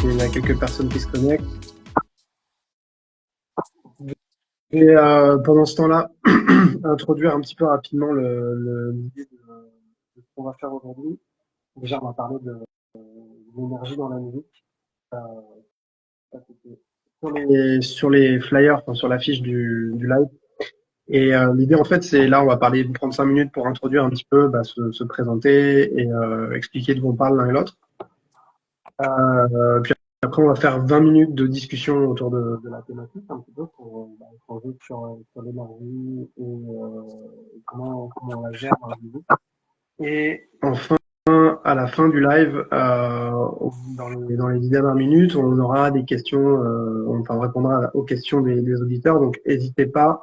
qu'il y a quelques personnes qui se connectent. Et pendant ce temps-là, introduire un petit peu rapidement l'idée de ce qu'on va faire aujourd'hui. Déjà, on va parler de l'énergie dans la musique. Euh, ça, c'était sur les flyers, enfin, sur l'affiche du live. Et l'idée, en fait, c'est là, on va prendre 5 minutes pour introduire un petit peu, se présenter et expliquer de quoi on parle l'un et l'autre. Puis après, on va faire 20 minutes de discussion autour de la thématique, un petit peu, pour échanger sur l'énergie et comment on la gère dans la musique. Et enfin, à la fin du live, dans les 10 dernières minutes, on aura des questions, on répondra aux questions des auditeurs. Donc, n'hésitez pas,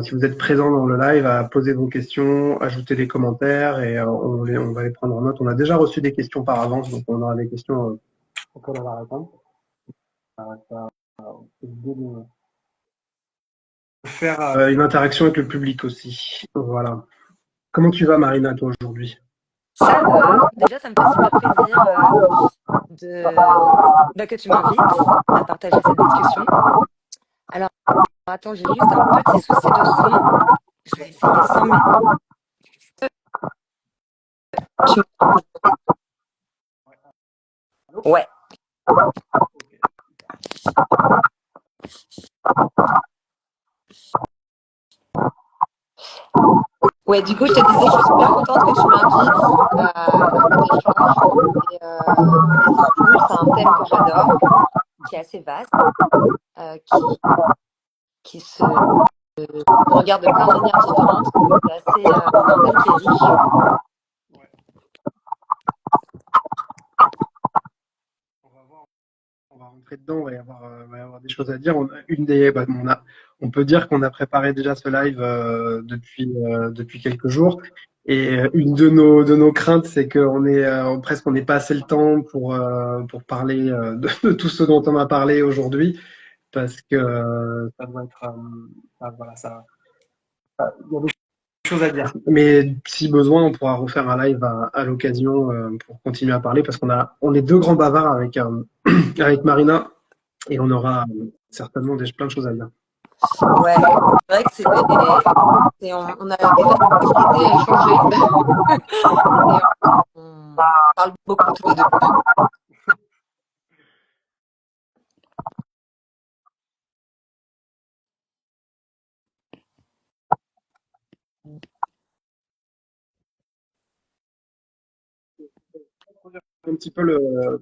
si vous êtes présent dans le live, à poser vos questions, ajouter des commentaires et on va les prendre en note. On a déjà reçu des questions par avance, donc on aura des questions auxquelles on va répondre. C'est l'idée de faire une interaction avec le public aussi. Voilà. Comment tu vas, Marina, toi, aujourd'hui? Ça va. Déjà, ça me fait super plaisir que tu m'invites à partager cette discussion. Alors, attends, j'ai juste un petit souci de son. Je vais essayer sans Ouais. Ouais, du coup, je te disais, je suis super contente que tu m'invites à cet échange. Et c'est cool, c'est un thème que j'adore, qui est assez vaste, qui se regarde de plein de manières différentes. C'est un thème qui est riche. On va rentrer dedans, il va y avoir des choses à dire. On peut dire qu'on a préparé déjà ce live depuis quelques jours. Et une de nos craintes, c'est qu'on est presque on n'ait pas assez le temps pour parler de tout ce dont on a parlé aujourd'hui, parce que ça doit être voilà, il y a des choses à dire. Mais si besoin, on pourra refaire un live à l'occasion pour continuer à parler, parce on est deux grands bavards avec Marina. Et on aura certainement plein de choses à dire. Ouais, c'est vrai que on a des facilités à échanger. Et on parle beaucoup tous les deux. Un petit peu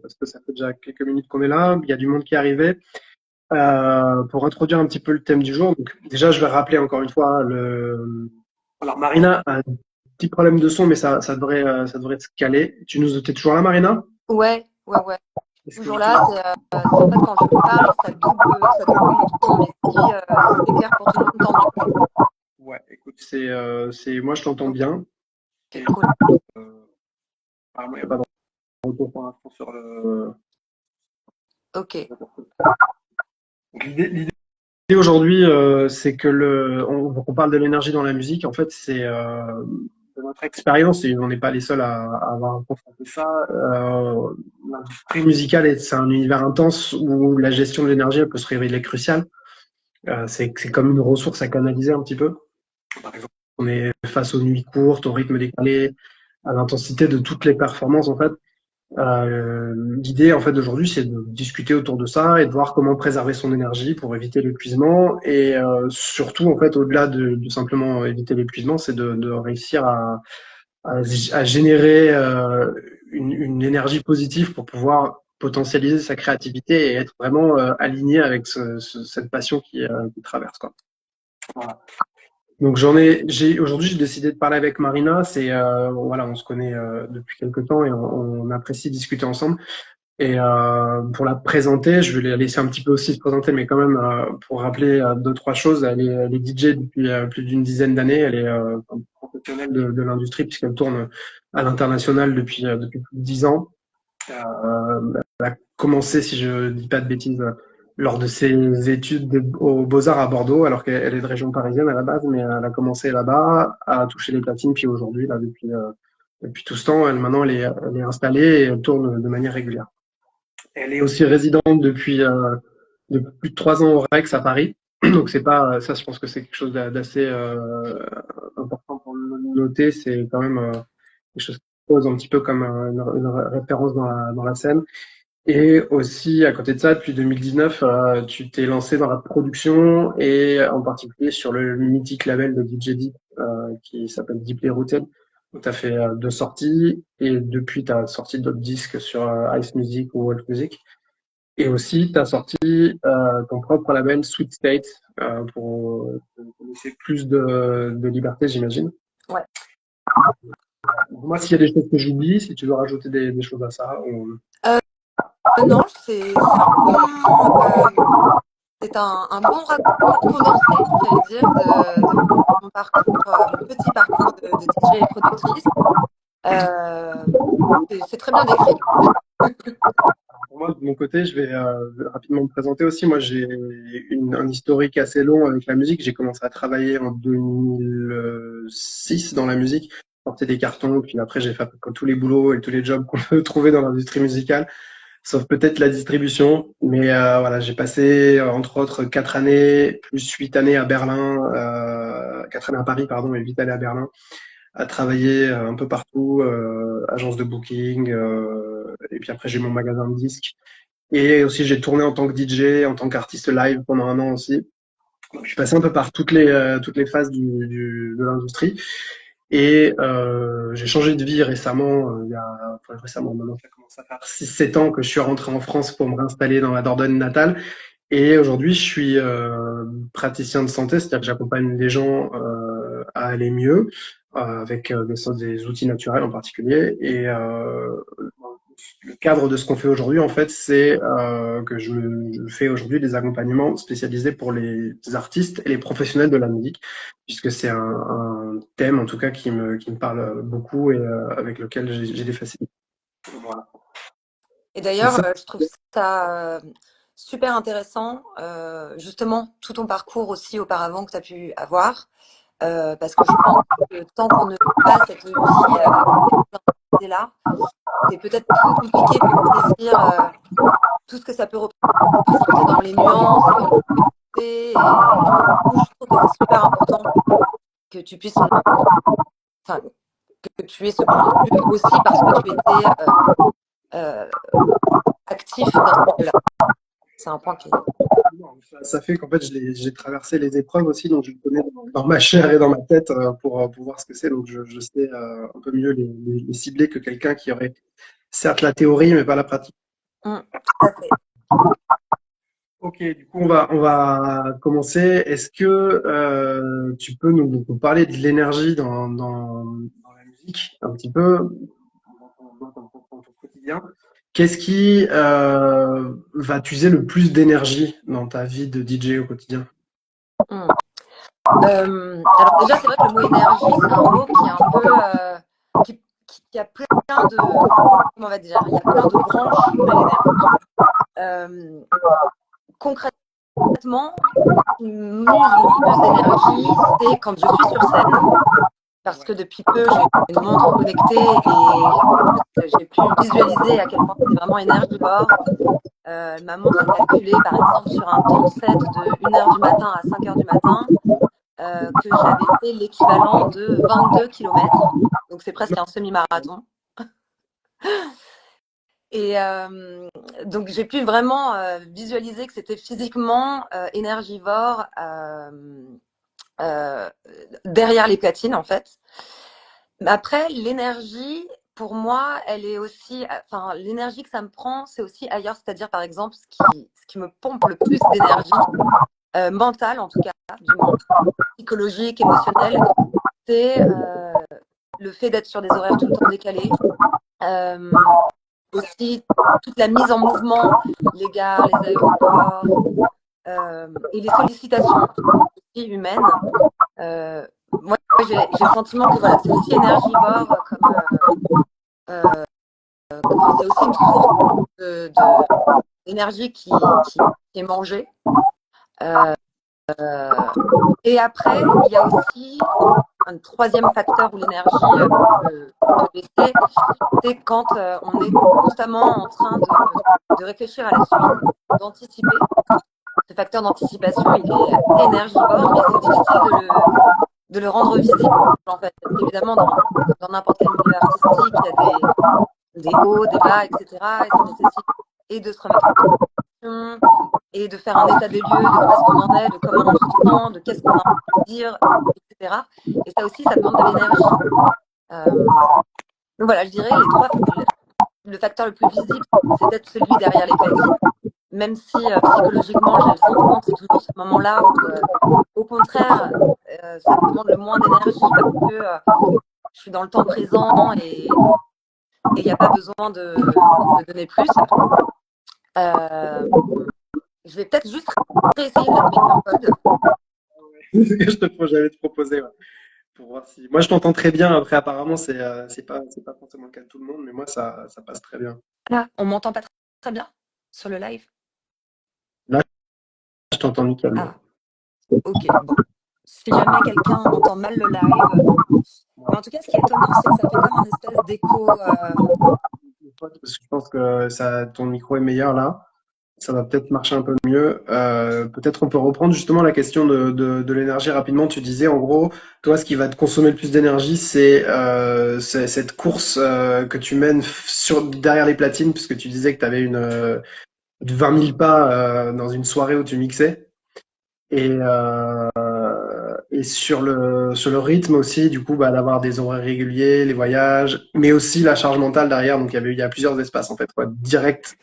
parce que ça fait déjà quelques minutes qu'on est là, il y a du monde qui est arrivé. Pour introduire un petit peu le thème du jour, donc déjà je vais rappeler encore une fois alors Marina a un petit problème de son, mais ça devrait se caler. T'es toujours là, Marina? Ouais. Toujours là, c'est en fait quand je parle, ça double mon son, mais si c'est clair pour tout le monde, tant mieux. Ouais, écoute, moi je t'entends bien. C'est cool. Apparemment, il n'y a pas de retour pour l'instant sur le. Ok. Donc, l'idée aujourd'hui, c'est que on parle de l'énergie dans la musique. En fait, c'est de notre expérience, et on n'est pas les seuls à avoir confronté ça. L'industrie musicale, c'est un univers intense où la gestion de l'énergie, elle peut se révéler cruciale. C'est comme une ressource à canaliser un petit peu. Par exemple, on est face aux nuits courtes, au rythme décalé, à l'intensité de toutes les performances, en fait. L'idée en fait d'aujourd'hui, c'est de discuter autour de ça et de voir comment préserver son énergie pour éviter l'épuisement. Et surtout, en fait, au-delà de simplement éviter l'épuisement, c'est de réussir à générer une énergie positive pour pouvoir potentialiser sa créativité et être vraiment aligné avec cette passion qui traverse, quoi. Voilà. Donc aujourd'hui j'ai décidé de parler avec Marina. C'est voilà, on se connaît depuis quelque temps et on apprécie discuter ensemble. Et pour la présenter, je vais la laisser un petit peu aussi se présenter, mais quand même pour rappeler deux trois choses. Elle est DJ depuis plus d'une dizaine d'années. Elle est professionnelle de l'industrie puisqu'elle tourne à l'international depuis plus de 10 ans. Elle a commencé, si je dis pas de bêtises, lors de ses études aux Beaux-Arts à Bordeaux, alors qu'elle est de région parisienne à la base, mais elle a commencé là-bas, à toucher les platines, puis aujourd'hui, là, depuis tout ce temps, maintenant, elle est installée et elle tourne de manière régulière. Elle est aussi résidente depuis plus de 3 ans au Rex à Paris. Donc c'est pas ça, je pense que c'est quelque chose d'assez important pour le noter. C'est quand même quelque chose qui pose un petit peu comme une référence dans la scène. Et aussi, à côté de ça, depuis 2019, tu t'es lancé dans la production et en particulier sur le mythique label de DJ Deep qui s'appelle Deeply Rooted. Donc, tu as fait 2 sorties et depuis, tu as sorti d'autres disques sur Ice Music ou World Music. Et aussi, tu as sorti ton propre label Sweet State pour laisser plus de liberté, j'imagine. Ouais. Moi, s'il y a des choses que j'oublie, si tu veux rajouter des choses à ça. Non, c'est un bon raconte condensé, j'allais dire, de mon parcours, mon petit parcours de DJ et productrice. C'est très bien décrit. Pour moi, de mon côté, je vais rapidement me présenter aussi. Moi, j'ai un historique assez long avec la musique. J'ai commencé à travailler en 2006 dans la musique, porter des cartons, puis après, j'ai fait tous les boulots et tous les jobs qu'on peut trouver dans l'industrie musicale, sauf peut-être la distribution. Mais voilà, j'ai passé, entre autres, 4 années, plus 8 années à Berlin, 4 années à Paris, pardon, et 8 années à Berlin, à travailler un peu partout, agence de booking, et puis après, j'ai eu mon magasin de disques. Et aussi, j'ai tourné en tant que DJ, en tant qu'artiste live pendant un an aussi. Donc, je suis passé un peu par toutes les phases de l'industrie. Et j'ai changé de vie récemment, récemment, maintenant ça commence à faire 6 7 ans que je suis rentré en France pour me réinstaller dans ma Dordogne natale. Et aujourd'hui, je suis praticien de santé, c'est-à-dire que j'accompagne les gens à aller mieux avec des outils naturels en particulier. Et le cadre de ce qu'on fait aujourd'hui, en fait, c'est que je fais aujourd'hui des accompagnements spécialisés pour les artistes et les professionnels de la musique, puisque c'est un thème, en tout cas, qui me parle beaucoup et avec lequel j'ai des facilités. Voilà. Et C'est d'ailleurs, ça. je trouve ça super intéressant, justement, tout ton parcours aussi auparavant que tu as pu avoir, parce que je pense que tant qu'on ne vit pas cette vie avec ces là, c'est peut-être plus compliqué pour saisir tout ce que ça peut représenter dans les nuances, dans les complicités. Et du coup, je trouve que c'est super important que tu puisses, enfin, que tu aies ce point de vue aussi parce que tu étais euh, actif dans ce milieu-là. C'est un point qui est. Ça fait qu'en fait, j'ai traversé les épreuves aussi, donc je le connais dans ma chair et dans ma tête pour voir ce que c'est. Donc je sais un peu mieux les cibler que quelqu'un qui aurait certes la théorie, mais pas la pratique. Tout à fait. Ok, du coup, on va commencer. Est-ce que tu peux nous parler de l'énergie dans la musique un petit peu, dans ton quotidien? Qu'est-ce qui va t'user le plus d'énergie dans ta vie de DJ au quotidien? Mm. Alors déjà, c'est vrai que le mot énergie, c'est un mot qui est un peu qui a plein de comment on va dire, il y a plein de branches à l'énergie. Concrètement, ce qui m'use le plus d'énergie, c'est quand je suis sur scène, parce que depuis peu, j'ai une montre connectée et j'ai pu visualiser à quel point c'est vraiment énergivore. Ma montre a calculé, par exemple, sur un temps set de 1h du matin à 5h du matin, que j'avais fait l'équivalent de 22 km. Donc, c'est presque un semi-marathon. Et donc, j'ai pu vraiment visualiser que c'était physiquement énergivore derrière les platines, en fait. Mais après, l'énergie, pour moi, elle est aussi, enfin, l'énergie que ça me prend, c'est aussi ailleurs, c'est-à-dire, par exemple, ce qui me pompe le plus d'énergie, mentale en tout cas, du moins, psychologique, émotionnelle, c'est le fait d'être sur des horaires tout le temps décalés. Aussi, toute la mise en mouvement, les gares, les aéroports, et les sollicitations aussi humaines. Moi, j'ai le sentiment que voilà, c'est aussi énergivore, c'est aussi une source d'énergie qui est mangée. Et après, il y a aussi un troisième facteur où l'énergie peut te laisser, c'est quand on est constamment en train de réfléchir à la suite, d'anticiper. Ce facteur d'anticipation, il est assez énergivore et c'est difficile de le rendre visible, en fait. Parce qu'évidemment, dans n'importe quel milieu artistique, il y a des hauts, des bas, etc. Et ça nécessite et de se remettre en question, et de faire un état des lieux de où est-ce qu'on en est, de comment on se sent, de qu'est-ce qu'on a envie de dire, etc. Et ça aussi, ça demande de l'énergie. Donc voilà, je dirais le facteur le plus visible, c'est peut-être celui derrière les platines, même si psychologiquement, j'ai le sentiment que c'est toujours ce moment-là où, au contraire, ça me demande le moins d'énergie parce que je suis dans le temps présent et il n'y a pas besoin de donner plus. Je vais peut-être juste réessayer de l'appeler un code. C'est ce que j'allais te proposer, ouais, pour voir si. Moi, je t'entends très bien. Après, apparemment, c'est pas forcément le cas de tout le monde, mais moi, ça passe très bien. Là, on m'entend pas très bien sur le live. Là, je t'entends nickel. Ah, ok, bon. Si jamais quelqu'un entend mal le live, mais en tout cas, ce qui est étonnant, c'est que ça fait comme un espèce d'écho. Parce que je pense que ton micro est meilleur là. Ça va peut-être marcher un peu mieux. Peut-être on peut reprendre justement la question de l'énergie rapidement. Tu disais en gros, toi, ce qui va te consommer le plus d'énergie, c'est cette course que tu mènes derrière les platines, puisque tu disais que tu avais 20 000 pas dans une soirée où tu mixais. Et sur le rythme aussi, du coup, bah, d'avoir des horaires réguliers, les voyages, mais aussi la charge mentale derrière. Donc il y a plusieurs espaces en fait, quoi, direct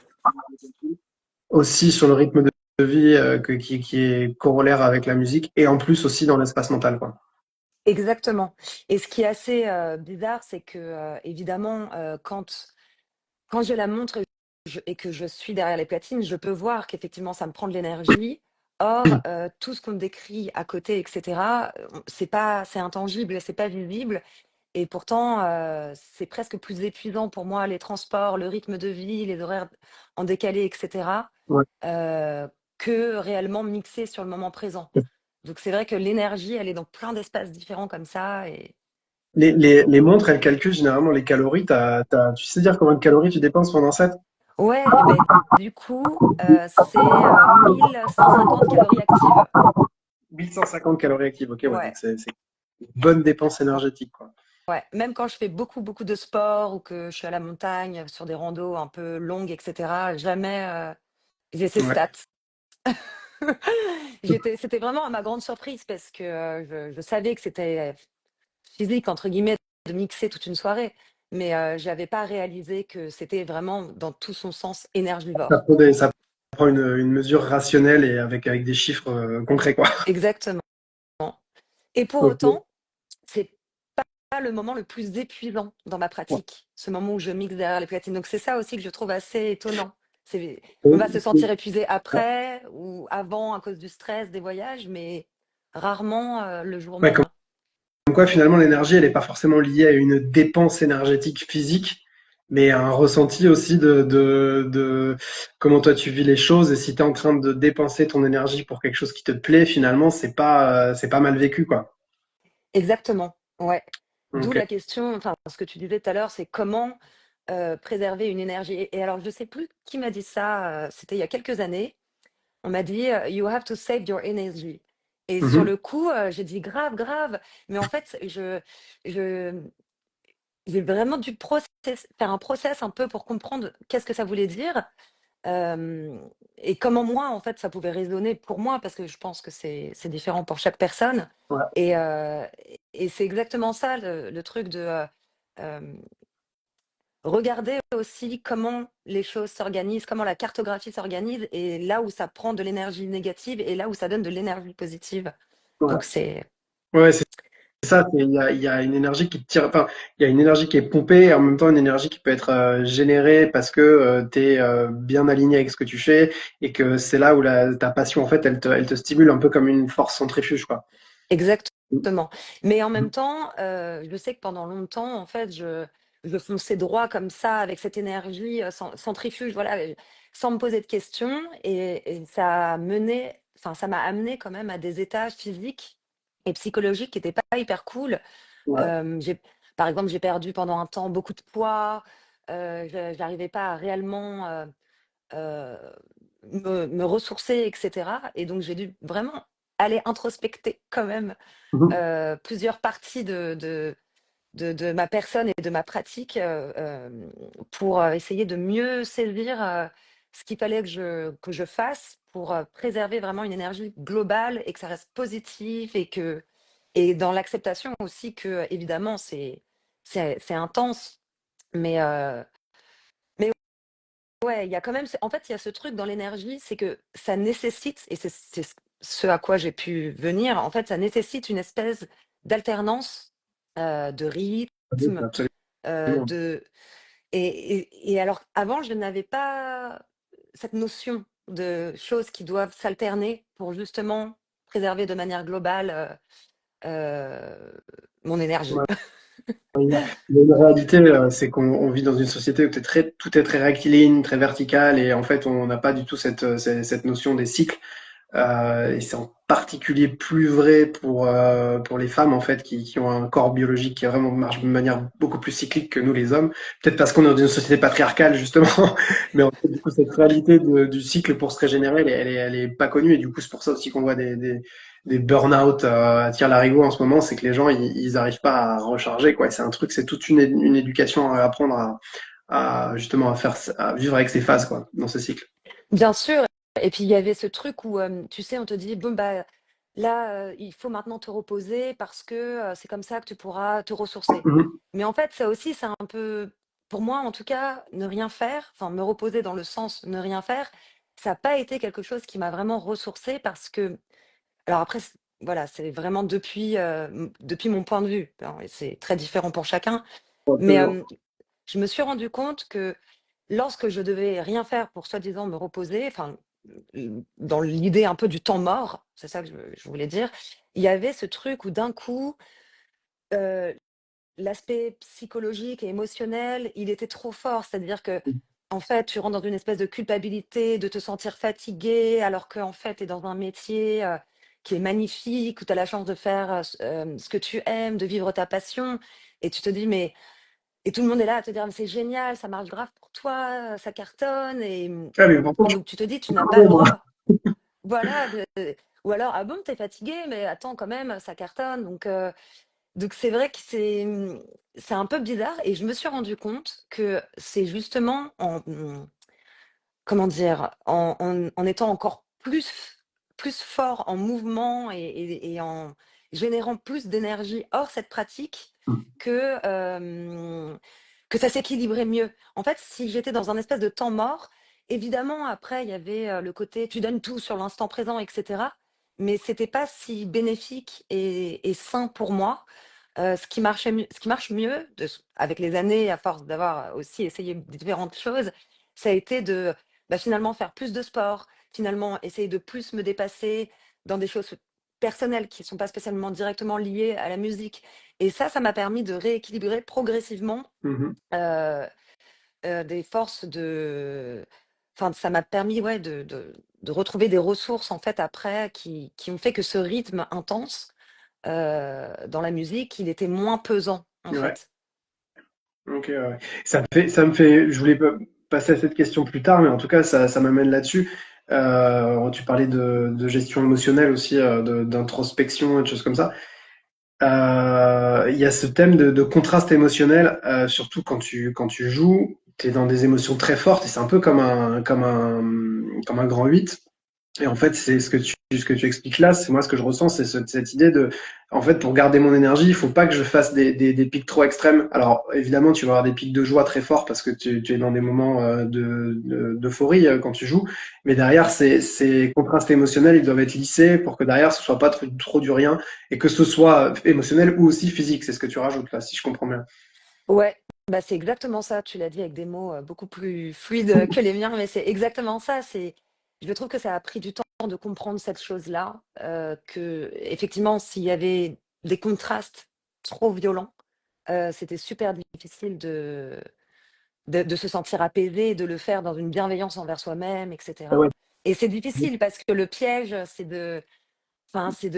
aussi sur le rythme de vie qui est corollaire avec la musique et en plus aussi dans l'espace mental, quoi. Exactement. Et ce qui est assez bizarre, c'est que évidemment, quand j'ai la montre et que je suis derrière les platines, je peux voir qu'effectivement, ça me prend de l'énergie. Or, tout ce qu'on me décrit à côté, etc., c'est intangible, c'est pas visible. Et pourtant, c'est presque plus épuisant pour moi, les transports, le rythme de vie, les horaires en décalé, etc., Ouais. que réellement mixer sur le moment présent. Donc c'est vrai que l'énergie, elle est dans plein d'espaces différents comme ça. Et Les montres, elles calculent généralement les calories. Tu sais dire combien de calories tu dépenses pendant ça? ouais, et ben, du coup, c'est 1150 calories actives. 1150 calories actives. Ok, ouais, Ouais, donc c'est une bonne dépense énergétique, quoi. ouais. Même quand je fais beaucoup, beaucoup de sport ou que je suis à la montagne, sur des randos un peu longues, etc., jamais j'ai ces Ouais. stats. C'était vraiment à ma grande surprise parce que je savais que c'était physique, entre guillemets, de mixer toute une soirée, mais j'avais pas réalisé que c'était vraiment dans tout son sens énergivore. Ça prend une mesure rationnelle et avec des chiffres concrets, quoi. Exactement. Et pour Ok. autant, c'est pas le moment le plus épuisant dans ma Ouais. pratique, ce moment où je mixe derrière les platines. Donc c'est ça aussi que je trouve assez étonnant. On va se Ouais. sentir épuisé après ou avant à cause du stress des voyages, mais rarement le jour Ouais, même. comme quoi, finalement, l'énergie, elle n'est pas forcément liée à une dépense énergétique physique, mais à un ressenti aussi de comment toi tu vis les choses. Et si tu es en train de dépenser ton énergie pour quelque chose qui te plaît, finalement, c'est pas mal vécu, quoi. Exactement, ouais. D'où Ok. la question, enfin, ce que tu disais tout à l'heure, c'est comment préserver une énergie. Et alors, je sais plus qui m'a dit ça, c'était il y a quelques années. On m'a dit, You have to save your energy. Et sur Mhm. le coup, j'ai dit grave, grave. Mais en fait, je, j'ai vraiment dû faire un process un peu pour comprendre qu'est-ce que ça voulait dire. Et comment moi, en fait, ça pouvait résonner pour moi, parce que je pense que c'est différent pour chaque personne. Ouais. Et, et c'est exactement ça le truc de regarder aussi comment les choses s'organisent, comment la cartographie s'organise, et là où ça prend de l'énergie négative et là où ça donne de l'énergie positive. Ouais. Donc c'est Ouais, c'est ça. Il y a une énergie qui te tire, enfin, il y a une énergie qui est pompée et en même temps une énergie qui peut être générée parce que tu es bien aligné avec ce que tu fais et que c'est là où ta passion, en fait, elle te stimule un peu comme une force centrifuge, quoi. exactement. Mais en même temps, je sais que pendant longtemps, en fait, je fonçais droit comme ça, avec cette énergie centrifuge, voilà, sans me poser de questions. Et ça a mené enfin, ça m'a amené quand même à des états physiques et psychologiques qui étaient pas hyper cool. Ouais. J'ai par exemple, j'ai perdu pendant un temps beaucoup de poids, j'arrivais pas à réellement, heu, me ressourcer et cetera et donc j'ai dû vraiment aller introspecter quand même, Mhm. plusieurs parties de ma personne et de ma pratique, pour, essayer de mieux saisir, ce qu'il fallait que je fasse pour, préserver vraiment une énergie globale et que ça reste positif et dans l'acceptation aussi que évidemment c'est intense, mais mais ouais, il y a quand même en fait, il y a ce truc dans l'énergie, c'est que ça nécessite et c'est ce à quoi j'ai pu venir, en fait, ça nécessite une espèce d'alternance, de Oui, rythme, absolument. de et alors avant, je n'avais pas cette notion de choses qui doivent s'alterner pour justement préserver de manière globale, mon énergie. Ouais. Il y a une réalité, c'est qu'on vit dans une société où tout est très rectiligne, très vertical, et en fait, on n'a pas du tout cette notion des cycles. Et c'est en particulier plus vrai pour les femmes en fait qui ont un corps biologique qui vraiment marche de manière beaucoup plus cyclique que nous les hommes. Peut-être parce qu'on est dans une société patriarcale justement, mais en fait, du coup cette réalité du cycle pour se régénérer, elle est pas connue et du coup c'est pour ça aussi qu'on voit des burn-out à tire-larigot en ce moment, c'est que les gens ils arrivent pas à recharger quoi. Et c'est un truc, c'est toute une éducation à apprendre à justement à vivre avec ces phases quoi, dans ce cycle. Bien sûr et puis il y avait ce truc où, tu sais, on te dit: «Bon, bah, là, il faut maintenant te reposer parce que, c'est comme ça que tu pourras te ressourcer». Mhm. Mais en fait, ça aussi, c'est un peu pour moi, en tout cas, ne rien faire, enfin, me reposer dans le sens ne rien faire, ça a pas été quelque chose qui m'a vraiment ressourcée parce que alors après voilà, c'est vraiment depuis mon point de vue, hein, et c'est très différent pour chacun. Mais, Absolument. je me suis rendu compte que lorsque je devais rien faire pour soi-disant me reposer, enfin, dans l'idée un peu du temps mort, c'est ça que je voulais dire, il y avait ce truc où d'un coup, heu, l'aspect psychologique et émotionnel, il était trop fort. C'est-à-dire que en fait, tu rentres dans une espèce de culpabilité, de te sentir fatigué, alors qu'en fait, tu es dans un métier, qui est magnifique, où tu as la chance de faire, ce que tu aimes, de vivre ta passion et tu te dis: «Mais» et tout le monde est là à te dire: «Mais c'est génial, ça marche grave pour toi, ça cartonne» Ah, mais pourtant, et je donc tu te dis: «Tu suis n'as pas pas le bon, moi. droit». Voilà, ou alors: «Ah bon, t'es fatigué? Mais attends quand même, ça cartonne» donc c'est vrai que c'est un peu bizarre et je me suis rendu compte que c'est justement comment dire? En étant encore plus fort en mouvement et en générant plus d'énergie hors cette pratique que, que ça s'équilibrait mieux. En fait, si j'étais dans un espèce de temps mort, évidemment après il y avait, le côté tu donnes tout sur l'instant présent et cetera, mais c'était pas si bénéfique et sain pour moi. Ce qui marche mieux avec les années, à force d'avoir aussi essayé différentes choses, ça a été de, bah, finalement faire plus de sport, finalement essayer de plus me dépasser dans des choses personnelles qui ne sont pas spécialement directement liées à la musique et ça m'a permis de rééquilibrer progressivement, Mhm. heu des forces enfin, ça m'a permis, ouais, de retrouver des ressources, en fait, après qui ont fait que ce rythme intense, dans la musique, il était moins pesant, en Ouais. fait. Ok, ouais. Ça me fait, je voulais passer à cette question plus tard, mais en tout cas, ça m'amène là-dessus. Tu parlais de gestion émotionnelle aussi, d'introspection et de choses comme ça. Il y a ce thème de contraste émotionnel, surtout quand tu joues, tu es dans des émotions très fortes et c'est un peu comme un grand 8. Et en fait, c'est ce que tu expliques là, c'est moi ce que je ressens, c'est cette idée de, en fait, pour garder mon énergie, il faut pas que je fasse des pics trop extrêmes. Alors, évidemment, tu vas avoir des pics de joie très forts parce que tu es dans des moments d'euphorie quand tu joues. Mais derrière, ces contrastes émotionnels, ils doivent être lissés pour que derrière, ce soit pas trop du rien et que ce soit émotionnel ou aussi physique. C'est ce que tu rajoutes là, si je comprends bien. Ouais, bah, c'est exactement ça. Tu l'as dit avec des mots, beaucoup plus fluides, que les miens, mais c'est exactement ça. Je trouve que ça a pris du temps de comprendre cette chose-là, qu'effectivement, s'il y avait des contrastes trop violents, c'était super difficile de se sentir apaisé et de le faire dans une bienveillance envers soi-même et cetera. Et c'est difficile parce que le piège, c'est de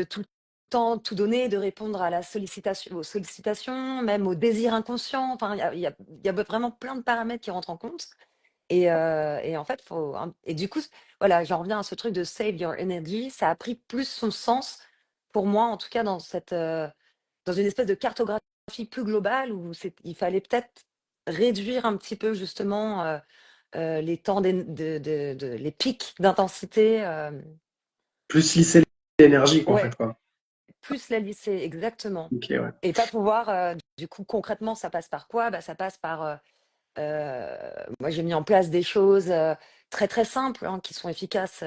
tout le temps tout donner, de répondre à la sollicitation, aux sollicitations, même aux désirs inconscients. Enfin, il y a vraiment plein de paramètres qui rentrent en compte. Et en fait, et du coup, voilà, j'en reviens à ce truc de save your energy. Ça a pris plus son sens pour moi, en tout cas dans une espèce de cartographie plus globale où il fallait peut-être réduire un petit peu justement les temps, les pics d'intensité. Plus lisser l'énergie, quoi, en fait, Ouais, quoi. plus la lisser, exactement. Ok, ouais. Et pas pouvoir, du coup, concrètement, ça passe par quoi? Bah, ça passe par, moi, j'ai mis en place des choses très, très simples hein, qui sont efficaces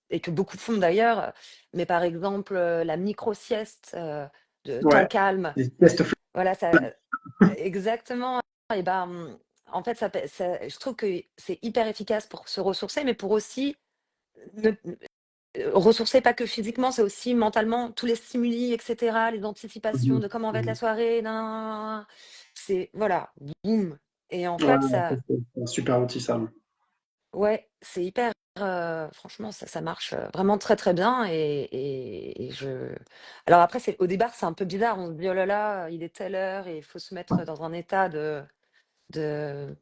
et que beaucoup font d'ailleurs. Mais par exemple, la micro-sieste de temps Ouais. calme. Des tests Voilà, ça, exactement. Et ben, en fait, je trouve que c'est hyper efficace pour se ressourcer, mais pour aussi ne- ressourcer pas que physiquement, c'est aussi mentalement tous les stimuli, etc., les anticipations Mhm. de comment va être la Mhm. soirée. Nan, nan, nan, nan. C'est voilà, boum. Et en Ouais, fait, ouais, ça, ça, c'est un super outil, ça. ouais, c'est hyper. Franchement, ça marche vraiment très très bien. Alors après, au départ, c'est un peu bizarre. On se dit, oh là là, il est telle heure et il faut se mettre dans un état je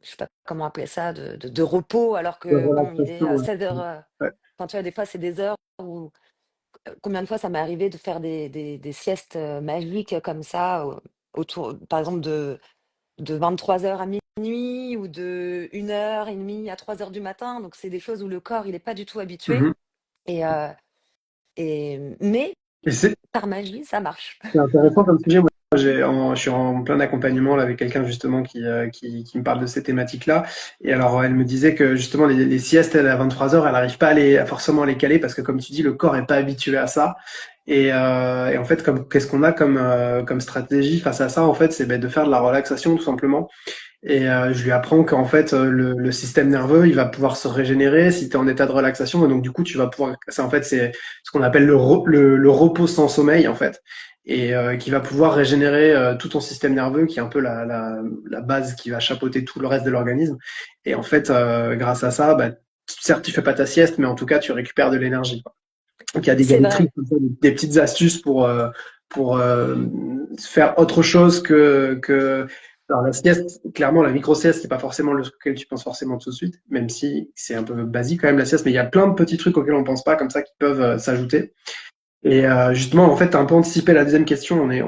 sais pas comment appeler ça, de repos, alors De que bon, il est relaxation, ouais. 16 heures. Ouais. Enfin, tu vois, des fois, c'est des heures où combien de fois ça m'est arrivé de faire des siestes magiques comme ça, autour, par exemple, de 23 heures à minuit ou de 1h30 à 3 heures du matin. Donc, c'est des choses où le corps, il n'est pas du tout habitué. Mhm. Et, mais Et par magie, ça marche. c'est intéressant comme sujet. Moi, je suis en plein accompagnement là, avec quelqu'un justement qui me parle de ces thématiques-là. Et alors, elle me disait que justement les siestes à 23 heures, elle n'arrive pas à forcément à les caler parce que comme tu dis, le corps est pas habitué à ça. Et en fait, qu'est-ce qu'on a comme stratégie face à ça? En fait, c'est ben, de faire de la relaxation tout simplement. Et je lui apprends qu'en fait, le système nerveux, il va pouvoir se régénérer si tu es en état de relaxation. Et donc, du coup, tu vas pouvoir. C'est ce qu'on appelle le repos sans sommeil, en fait. Et qui va pouvoir régénérer tout ton système nerveux, qui est un peu la base qui va chapeauter tout le reste de l'organisme. Et en fait, grâce à ça, bah, certes, tu fais pas ta sieste, mais en tout cas, tu récupères de l'énergie, quoi. Donc, il y a C'est des vrai. trucs comme ça, des petites astuces pour faire autre chose que alors la sieste, clairement, la micro-sieste, c'est pas forcément le truc auquel tu penses forcément tout de suite, même si c'est un peu basique quand même la sieste, mais il y a plein de petits trucs auxquels on pense pas comme ça qui peuvent s'ajouter. Et justement, en fait, tu as un peu anticipé la deuxième question, on est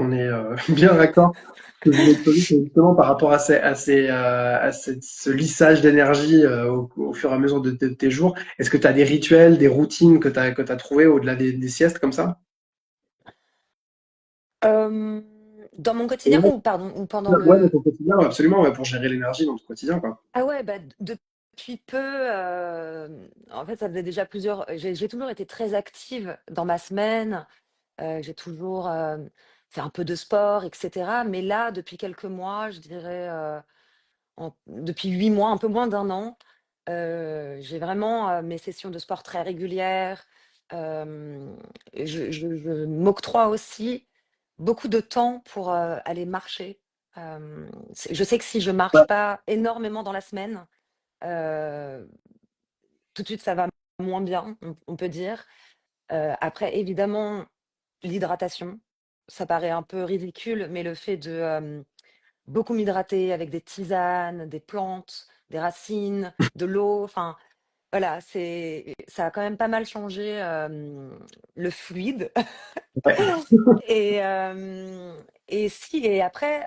bien d'accord que je voulais te poser, c'est justement par rapport ce lissage d'énergie au fur et à mesure de tes jours. Est-ce que tu as des rituels, des routines que t'as trouvé au-delà des siestes comme ça? Euh, dans mon quotidien Ouais, ou pardon ou pendant ouais, dans le ton quotidien, absolument, ouais, pour gérer l'énergie dans ton quotidien, quoi. ah ouais, bah, depuis peu, en fait, ça faisait déjà j'ai toujours été très active dans ma semaine, j'ai toujours, fait un peu de sport et cetera. Mais là, depuis quelques mois, je dirais, depuis 8 mois, un peu moins d'un an, j'ai vraiment, mes sessions de sport très régulières. Et je m'octroie aussi beaucoup de temps pour, aller marcher. Je sais que si je Ouais. marche pas énormément dans la semaine, Heu, tout de suite, ça va moins bien, on peut dire. Après évidemment, l'hydratation, ça paraît un peu ridicule, mais le fait de, beaucoup m'hydrater avec des tisanes, des plantes, des racines, de l'eau, enfin voilà, ça a quand même pas mal changé, le fluide. Ouais. Et et après,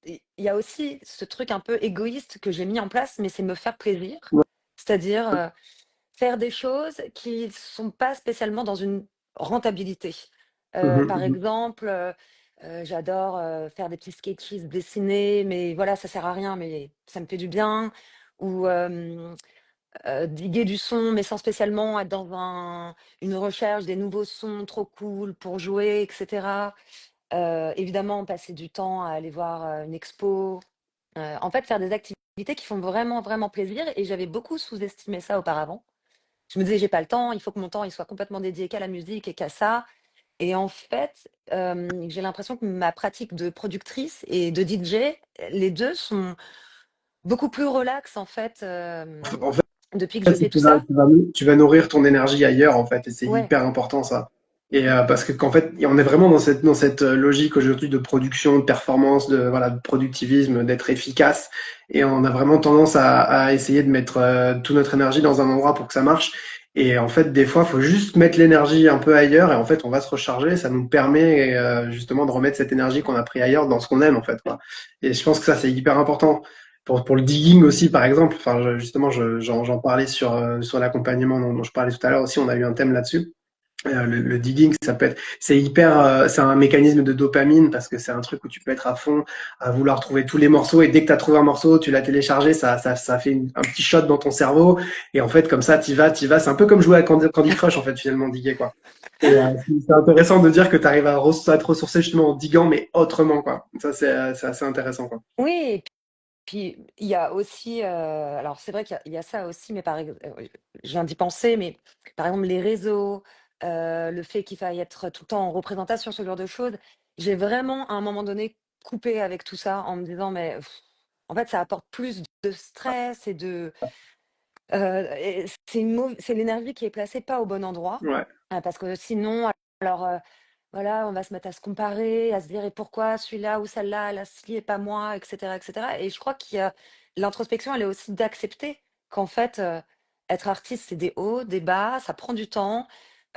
il y a aussi ce truc un peu égoïste que j'ai mis en place, mais c'est me faire plaisir. C'est-à-dire, faire des choses qui sont pas spécialement dans une rentabilité. Mhm, Par mhm. exemple, j'adore, faire des petits sketches dessinés, mais voilà, ça sert à rien, mais ça me fait du bien. Ou, diguer du son, mais sans spécialement être dans une recherche des nouveaux sons trop cool pour jouer et cetera. Évidemment, passer du temps à aller voir, une expo. En fait, faire des activités qui font vraiment, vraiment plaisir et j'avais beaucoup sous-estimé ça auparavant. Je me disais: «J'ai pas le temps, il faut que mon temps, il soit complètement dédié qu'à la musique et qu'à ça». Et en fait, j'ai l'impression que ma pratique de productrice et de DJ, les 2 sont beaucoup plus relax en fait, depuis que je fait, c'est fais que tout ça. tu vas nourrir ton énergie ailleurs, en fait, et c'est Ouais. hyper important, ça. Et parce que qu'en fait, on est vraiment dans cette logique aujourd'hui de production, de performance, de voilà, de productivisme, d'être efficace, et on a vraiment tendance à essayer de mettre toute notre énergie dans un endroit pour que ça marche. Et en fait, des fois, il faut juste mettre l'énergie un peu ailleurs, et en fait, on va se recharger. Ça nous permet justement de remettre cette énergie qu'on a pris ailleurs dans ce qu'on aime, en fait, quoi. Et je pense que ça, c'est hyper important pour le digging aussi, par exemple. Enfin, justement, j'en parlais sur l'accompagnement dont je parlais tout à l'heure aussi. On a eu un thème là-dessus. Le digging, ça peut être, c'est hyper, c'est un mécanisme de dopamine parce que c'est un truc où tu peux être à fond, à vouloir trouver tous les morceaux et dès que tu as trouvé un morceau, tu l'as téléchargé, ça fait un petit shot dans ton cerveau et en fait, comme ça, t'y vas. C'est un peu comme jouer à Candy Crush, en fait, finalement, diguer, quoi. Et c'est intéressant de dire que tu arrives à te ressourcer justement en diguant, mais autrement, quoi. Ça, c'est assez intéressant, quoi. Oui, et puis il y a aussi, alors c'est vrai qu'il y a ça aussi, mais je viens d'y penser, mais par exemple les réseaux, le fait qu'il faille être tout le temps en représentation, ce genre de choses, j'ai vraiment à un moment donné coupé avec tout ça en me disant: «Mais en fait ça apporte plus de stress et c'est l'énergie qui est placée pas au bon endroit». Ouais, Parce que sinon alors, voilà, on va se mettre à se comparer, à se dire: «Et pourquoi celui-là ou celle-là, elle a ci et pas moi?» et cetera et cetera, et je crois qu'il y a l'introspection, elle est aussi d'accepter qu'en fait, être artiste, c'est des hauts, des bas, ça prend du temps.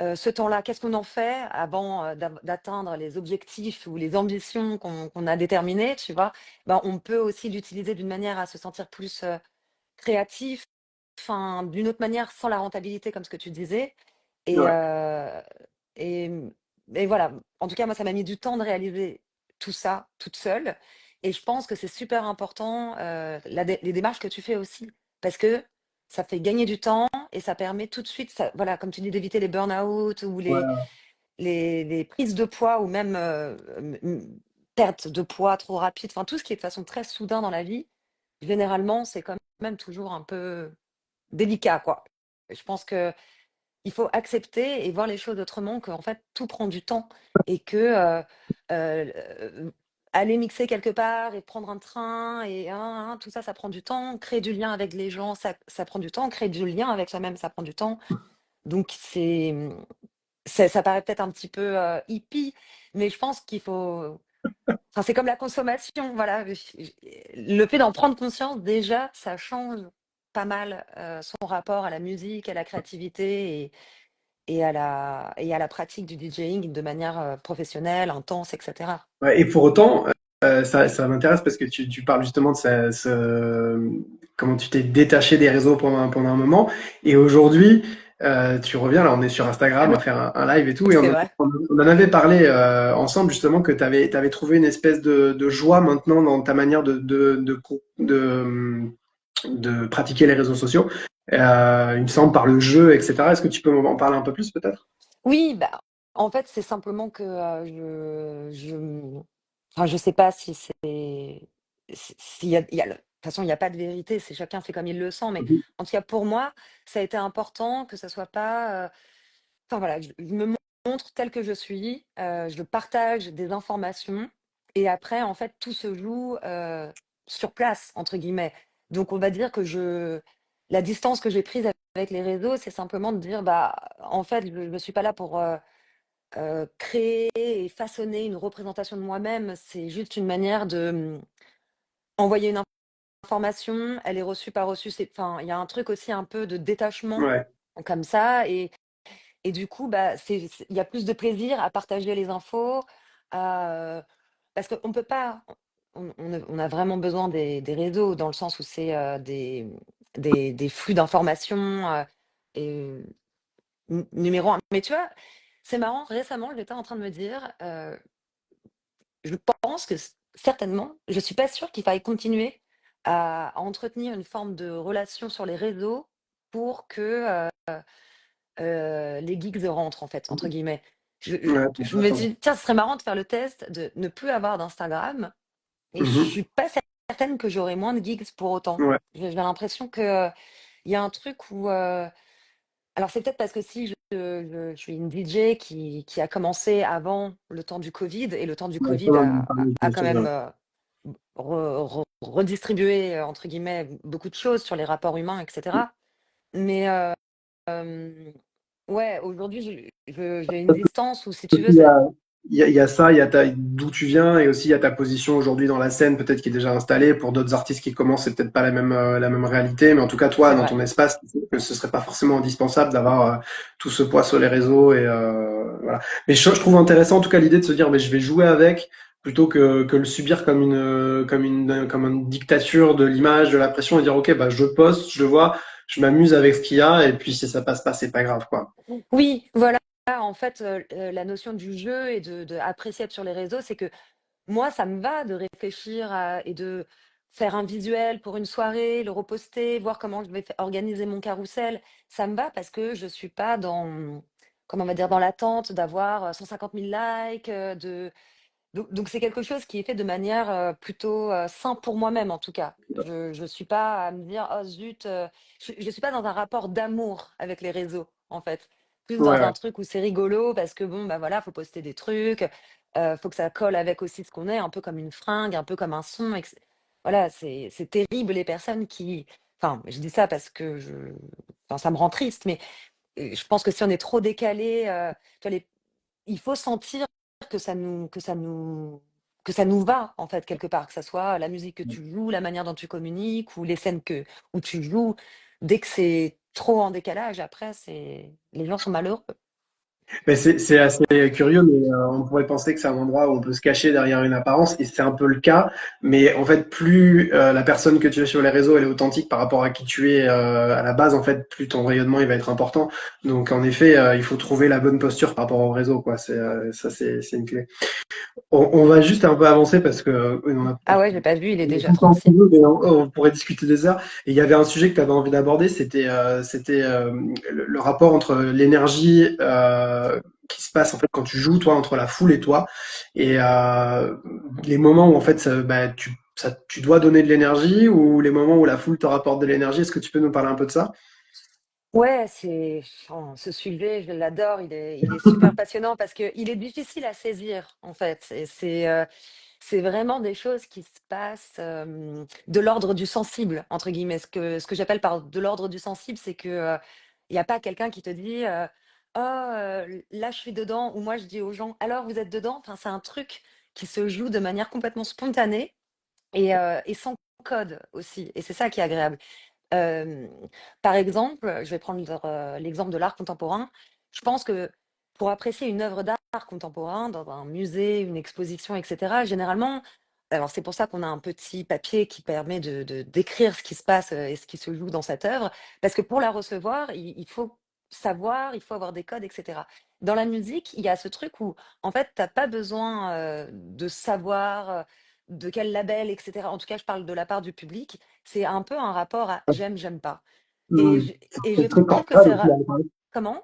Ce temps-là, qu'est-ce qu'on en fait avant, d'atteindre les objectifs ou les ambitions qu'on a déterminées, tu vois? Ben, on peut aussi l'utiliser d'une manière à se sentir plus, créatif, enfin, d'une autre manière, sans la rentabilité comme ce que tu disais. Et ouais. et et voilà. En tout cas, moi, ça m'a mis du temps de réaliser tout ça toute seule, et je pense que c'est super important, les démarches que tu fais aussi, parce que ça fait gagner du temps et ça permet tout de suite, ça voilà, comme tu dis, d'éviter les burn-out ou Ouais. les prises de poids ou même, perte de poids trop rapide, enfin, tout ce qui est de façon très soudain dans la vie, généralement, c'est quand même toujours un peu délicat, quoi. Je pense que il faut accepter et voir les choses autrement, qu'en fait, tout prend du temps et que, aller mixer quelque part et prendre un train et tout ça, ça prend du temps. Créer du lien avec les gens, ça prend du temps. Créer du lien avec soi-même, ça prend du temps. Donc ça paraît peut-être un petit peu, hippie, mais je pense qu'il faut, enfin, c'est comme la consommation, voilà. Le fait d'en prendre conscience, déjà, ça change pas mal, son rapport à la musique, à la créativité et à la pratique du DJing de manière, professionnelle, intense, et cetera. Ouais, et pour autant, ça m'intéresse parce que tu parles justement de comment tu t'es détaché des réseaux pendant un moment. Et aujourd'hui, tu reviens, là on est sur Instagram à faire un live et tout, et C'est vrai. on en avait parlé ensemble justement que tu avais trouvé une espèce de joie maintenant dans ta manière de pratiquer les réseaux sociaux. Il me semble par le jeu, etc. Est-ce que tu peux en parler un peu plus peut-être? Oui, bah, en fait, c'est simplement que, enfin, je sais pas si s'il y a de toute façon, il y a pas de vérité, c'est chacun fait comme il le sent, mais Mhm. en tout cas pour moi, ça a été important que ça soit pas, enfin voilà, je me montre telle que je suis, je partage des informations et après en fait tout se joue, «sur place» entre guillemets. Donc on va dire que je la distance que j'ai prise avec les réseaux, c'est simplement de dire: «Bah, en fait, je suis pas là pour, créer et façonner une représentation de moi-même, c'est juste une manière de, envoyer une information, elle est reçue, pas reçue». C'est enfin, il y a un truc aussi un peu de détachement Ouais, comme ça, et du coup, bah, il y a plus de plaisir à partager les infos, à, parce qu'on peut pas, on a vraiment besoin des réseaux dans le sens où c'est, des flux d'informations, et numéro un. Mais tu vois, c'est marrant, récemment, j'étais en train de me dire, je pense que certainement, je suis pas sûre qu'il faille continuer à entretenir une forme de relation sur les réseaux pour que, les «geeks rentrent» en fait, entre guillemets. ouais, Je me complètement. dis: «Tiens, ce serait marrant de faire le test de ne plus avoir d'Instagram», et je Mhm. suis pas certaine que j'aurai moins de geeks pour autant. Ouais. J'ai l'impression que, il y a un truc où, alors c'est peut-être parce que si je suis une DJ qui a commencé avant le temps du covid, et le temps du Ouais, ça, covid on en a parlé a de quand choses, même, ouais. redistribué, entre guillemets, beaucoup de choses sur les rapports humains, et cetera. Mais ouais, aujourd'hui, j'ai une distance où, si tu veux, Il y a, il y a ça, il y a d'où tu viens, et aussi il y a ta position aujourd'hui dans la scène, peut-être qui est déjà installée. Pour d'autres artistes qui commencent, c'est peut-être pas la même réalité, mais en tout cas, toi, c'est dans vrai. ton espace, que ce serait pas forcément indispensable d'avoir tout ce poids sur les réseaux. Et voilà. Mais je trouve intéressant, en tout cas, l'idée de se dire, mais je vais jouer avec plutôt que le subir comme une dictature de l'image, de la pression, et dire, ok, bah je poste, je le vois, je m'amuse avec ce qu'il y a, et puis si ça passe pas, c'est pas grave, quoi. Oui, voilà. En fait, la notion du jeu et appréciable sur les réseaux, c'est que moi, ça me va de réfléchir et de faire un visuel pour une soirée, le reposter, voir comment je vais organiser mon carrousel. Ça me va parce que je suis pas dans, comment on va dire, dans l'attente d'avoir 150 000 likes, donc c'est quelque chose qui est fait de manière, plutôt, simple pour moi-même en tout cas. Je suis pas à me dire: «Oh zut», je suis pas dans un rapport d'amour avec les réseaux, en fait. Plus dans un Ouais. truc où c'est rigolo parce que bon, bah, voilà, faut poster des trucs, faut que ça colle avec aussi ce qu'on est, un peu comme une fringue, un peu comme un son et voilà, c'est terrible les personnes qui enfin, je dis ça parce que enfin, ça me rend triste, mais, je pense que si on est trop décalé, tu vois les il faut sentir que ça nous va, en fait, quelque part, que ça soit la musique que tu joues, la manière dont tu communiques ou les scènes où tu joues. Dès que c'est trop en décalage, après, les gens sont malheureux. Mais c'est assez curieux, mais on pourrait penser que c'est un endroit où on peut se cacher derrière une apparence, et c'est un peu le cas. Mais en fait, plus la personne que tu es sur les réseaux, elle est authentique par rapport à qui tu es à la base, en fait, plus ton rayonnement il va être important. Donc en effet, il faut trouver la bonne posture par rapport au réseau, quoi. C'est une clé. On va juste un peu avancer parce que on a Ah ouais, j'ai pas vu, il est on a déjà tout le temps 36. qu'on veut, mais on pourrait discuter des heures. Et il y avait un sujet que tu avais envie d'aborder, c'était le rapport entre l'énergie qui se passe en fait quand tu joues, toi, entre la foule et toi, et les moments où en fait bah, tu dois donner de l'énergie, ou les moments où la foule te rapporte de l'énergie. Est-ce que tu peux nous parler un peu de ça? Ouais, ce sujet, je l'adore, il est super passionnant parce qu'il est difficile à saisir, en fait. Et c'est vraiment des choses qui se passent de l'ordre du sensible, entre guillemets. Ce que j'appelle par de l'ordre du sensible, c'est que il n'y a pas quelqu'un qui te dit oh, là, je suis dedans, ou moi, je dis aux gens alors, vous êtes dedans. Enfin, c'est un truc qui se joue de manière complètement spontanée et sans code aussi. Et c'est ça qui est agréable. Hem, Par exemple, je vais prendre l'exemple de l'art contemporain. Je pense que pour apprécier une œuvre d'art contemporain dans un musée, une exposition et cetera, généralement alors c'est pour ça qu'on a un petit papier qui permet de décrire ce qui se passe, et ce qui se joue dans cette œuvre, parce que pour la recevoir, il faut savoir, il faut avoir des codes et cetera. Dans la musique, il y a ce truc où, en fait, tu as pas besoin, de savoir, de quel label et cetera. En tout cas, je parle de la part du public. C'est un peu un rapport à j'aime, j'aime pas. Et Hmm. je C'est très trouve que corporel au final, quoi. comment?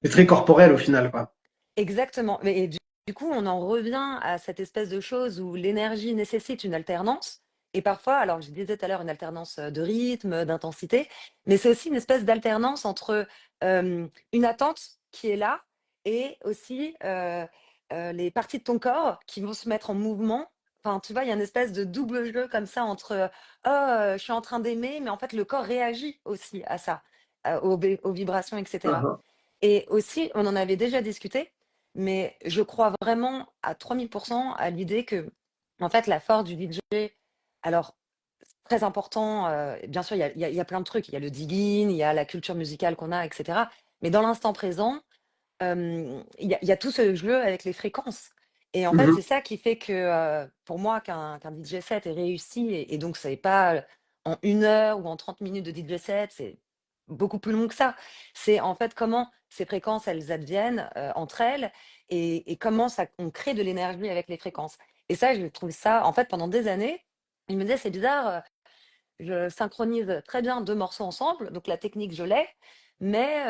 C'est très corporel au final, quoi. Exactement. Mais du coup, on en revient à cette espèce de chose où l'énergie nécessite une alternance. Et parfois, alors je disais tout à l'heure, une alternance de rythme, d'intensité, mais c'est aussi une espèce d'alternance entre une attente qui est là et aussi les parties de ton corps qui vont se mettre en mouvement. Enfin, tu vois, il y a une espèce de double jeu comme ça entre oh, je suis en train d'aimer, mais en fait, le corps réagit aussi à ça, aux vibrations, etc. Mhm. Et aussi, on en avait déjà discuté, mais je crois vraiment à 3000 à l'idée que, en fait, la force du DJ, alors, très important, bien sûr, il y a plein de trucs. Il y a le digging, il y a la culture musicale qu'on a, et cetera. Mais dans l'instant présent, il y a tout ce jeu avec les fréquences. Et en fait, Mhm. c'est ça qui fait que, pour moi, qu'un DJ set est réussi et donc c'est pas en 1 heure ou en 30 minutes de DJ set, c'est beaucoup plus long que ça. C'est en fait comment ces fréquences, elles adviennent, entre elles et comment ça on crée de l'énergie avec les fréquences. Et ça, je trouve ça en fait, pendant des années, je me disais: «C'est bizarre, je synchronise très bien 2 morceaux ensemble, donc la technique, je l'ai, mais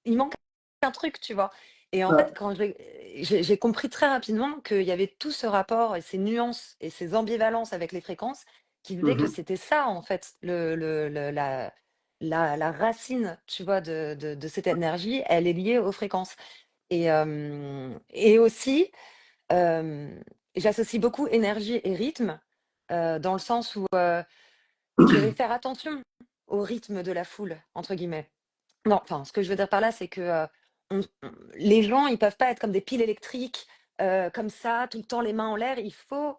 il manque un truc, tu vois? Et en fait, Ouais. quand j'ai compris très rapidement qu'il y avait tout ce rapport et ces nuances et ces ambivalences avec les fréquences qui faisaient que Mhm. c'était ça, en fait, la racine, tu vois, de cette énergie, elle est liée aux fréquences. Et aussi, j'associe beaucoup énergie et rythme, dans le sens où, je vais faire attention au rythme de la foule, entre guillemets. Non, enfin, ce que je veux dire par là, c'est que les gens, ils peuvent pas être comme des piles électriques, comme ça, tout le temps les mains en l'air. Il faut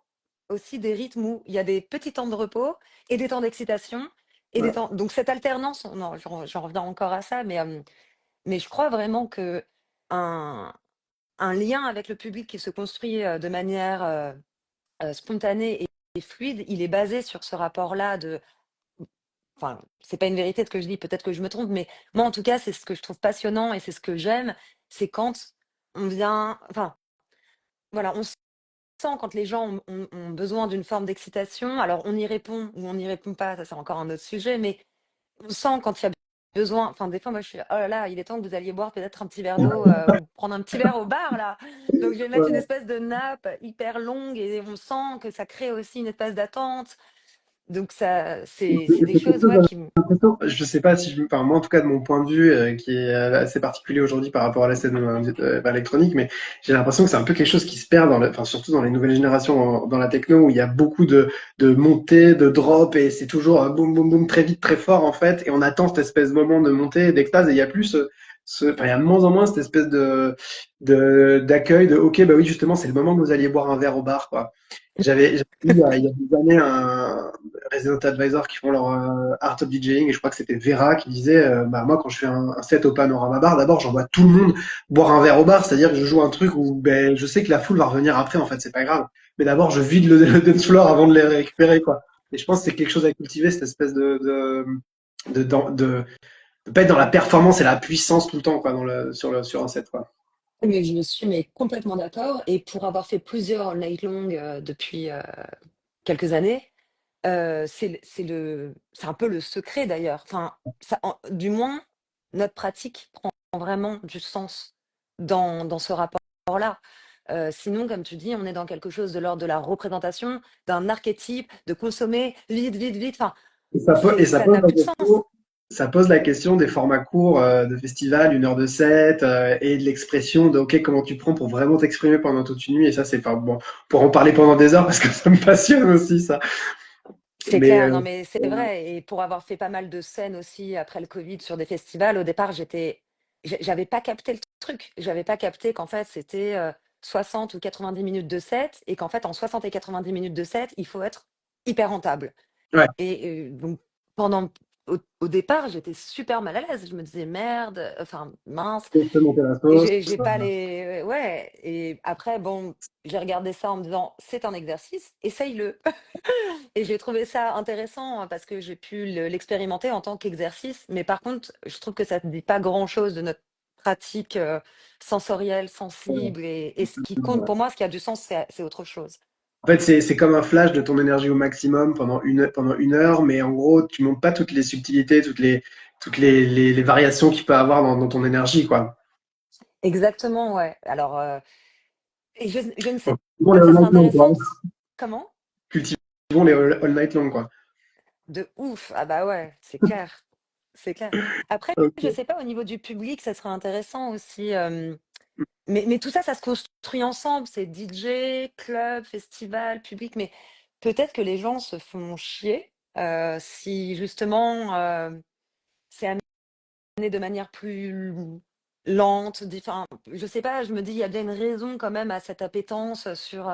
aussi des rythmes où il y a des petits temps de repos et des temps d'excitation et des Ouais. temps. Donc cette alternance, non, j'en reviens encore à ça, mais je crois vraiment que un, un lien avec le public qui se construit de manière spontanée et fluide, il est basé sur ce rapport-là de. Enfin, c'est pas une vérité ce que je dis, peut-être que je me trompe, mais moi, en tout cas, c'est ce que je trouve passionnant et c'est ce que j'aime, c'est quand on vient, enfin, voilà, on sent quand les gens ont besoin d'une forme d'excitation. Alors, on y répond ou on n'y répond pas, ça c'est encore un autre sujet, mais on sent quand il y a besoin. Enfin, des fois, moi, je suis, oh là là, il est temps que vous alliez boire peut-être un petit verre d'eau ou prendre un petit verre au bar là. Donc, je vais mettre une Ouais. espèce de nappe hyper longue et on sent que ça crée aussi une espèce d'attente. Donc, ça, c'est des C'est quelque choses, chose, ouais, qui me. je sais pas si enfin, moi en tout cas de mon point de vue, qui est assez particulier aujourd'hui par rapport à la scène électronique, mais j'ai l'impression que c'est un peu quelque chose qui se perd enfin surtout dans les nouvelles générations dans la techno où il y a beaucoup de montées, de drops et c'est toujours boum boum boum très vite, très fort en fait, et on attend cette espèce de moment de montée, d'extase et il y a plus enfin, il y a de moins en moins cette espèce d'accueil de ok bah oui justement c'est le moment que vous alliez boire un verre au bar quoi. J'avais vu il y a des années un Resident Advisor qui font leur Art of DJing et je crois que c'était Vera qui disait bah moi quand je fais un set au Panorama Bar d'abord j'envoie tout le monde boire un verre au bar, c'est-à-dire que je joue un truc où ben je sais que la foule va revenir après en fait c'est pas grave, mais d'abord je vide le dance floor avant de les récupérer quoi. Et je pense que c'est quelque chose à cultiver cette espèce de pas être dans la performance et la puissance tout le temps quoi sur un set quoi. Mais je suis mais complètement d'accord. Et pour avoir fait plusieurs night long depuis quelques années, c'est un peu le secret d'ailleurs. Enfin, du moins, notre pratique prend vraiment du sens dans ce rapport-là. Sinon, comme tu dis, on est dans quelque chose de l'ordre de la représentation, d'un archétype, de consommer vite, vite, vite. Enfin, Et ça n'a plus de sens. ça pose la question des formats courts de festival, 1 heure de set, et de l'expression de OK, comment tu prends pour vraiment t'exprimer pendant toute une nuit. Et ça, c'est pas bon. Pour en parler pendant des heures parce que ça me passionne aussi, ça. C'est Mais clair, non mais c'est vrai. Et pour avoir fait pas mal de scènes aussi après le Covid sur des festivals, au départ, j'avais pas capté le truc. J'avais pas capté qu'en fait, c'était 60 ou 90 minutes de set et qu'en fait, en 60 et 90 minutes de set, il faut être hyper rentable. ouais, Et donc, au départ, j'étais super mal à l'aise. Je me disais merde, enfin mince. je peux monter la Et sauce. j'ai pas les. Ouais. Et après, bon, j'ai regardé ça en me disant, c'est un exercice, essaye-le. Et j'ai trouvé ça intéressant parce que j'ai pu l'expérimenter en tant qu'exercice. Mais par contre, je trouve que ça ne dit pas grand-chose de notre pratique sensorielle, sensible. Et ce qui compte pour moi, ce qui a du sens, c'est autre chose. En fait, c'est comme un flash de ton énergie au maximum pendant 1 heure, mais en gros, tu montes pas toutes les subtilités, les variations qu'il peut avoir dans ton énergie, quoi. Exactement, ouais. Alors, et je ne sais Cultivons pas, les ça all serait night long, quoi. intéressant. Comment? Cultivons les all night long, quoi. De ouf. Ah bah ouais, c'est clair. C'est clair. Après, je Ok. sais pas, au niveau du public, ça serait intéressant aussi. Mais tout ça, ça se construit ensemble. C'est DJ, club, festival, public. Mais peut-être que les gens se font chier si justement c'est amené de manière plus lente. Enfin, je sais pas, je me dis, il y a bien une raison quand même à cette appétence sur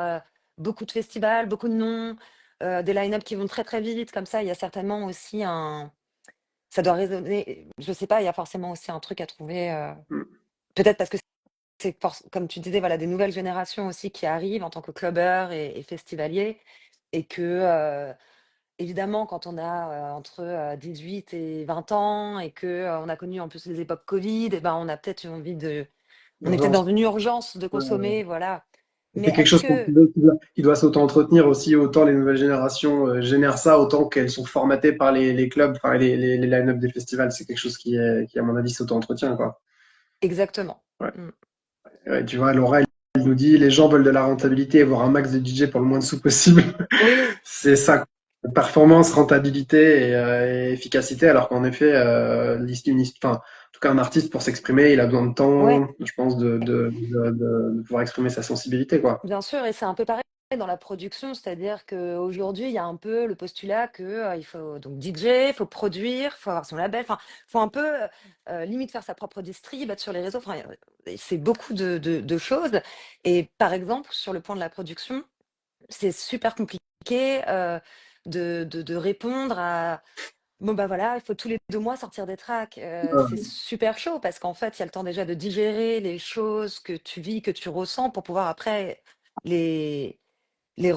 beaucoup de festivals, beaucoup de noms, des line-up qui vont très très vite. Comme ça, il y a certainement aussi un. Ça doit résonner. Je sais pas, il y a forcément aussi un truc à trouver. Peut-être parce que comme tu disais, voilà, des nouvelles générations aussi qui arrivent en tant que clubbers et festivaliers. Et que, évidemment, quand on a entre 18 et 20 ans et que on a connu en plus les époques Covid, et ben, on a peut-être envie de. On est peut-être dans Urgence. une urgence de Ouais. consommer, voilà. Mais C'est quelque est-ce chose que. qui doit s'auto-entretenir aussi, autant les nouvelles générations génèrent ça, autant qu'elles sont formatées par les clubs, enfin les line-up des festivals. C'est quelque chose qui, à mon avis, s'auto-entretient, quoi. Exactement. Ouais. Mm. Ouais, tu vois, Laura, elle nous dit, les gens veulent de la rentabilité et voir un max de DJ pour le moins de sous possible. Oui, C'est ça. Performance, rentabilité et efficacité, alors qu'en effet, enfin, en tout cas, un artiste pour s'exprimer, il a besoin de ouais, temps, je pense, de pouvoir exprimer sa sensibilité, quoi. bien sûr. Et c'est un peu pareil dans la production, c'est-à-dire qu'aujourd'hui, il y a un peu le postulat que il faut donc DJ, il faut produire, il faut avoir son label, enfin, il faut un peu limite faire sa propre distrib, être sur les réseaux. Enfin, c'est beaucoup de choses. Et par exemple, sur le point de la production, c'est super compliqué de répondre à bon, bah voilà, il faut tous les 2 mois sortir des tracks. C'est super chaud parce qu'en fait, il y a le temps déjà de digérer les choses que tu vis, que tu ressens pour pouvoir après les, les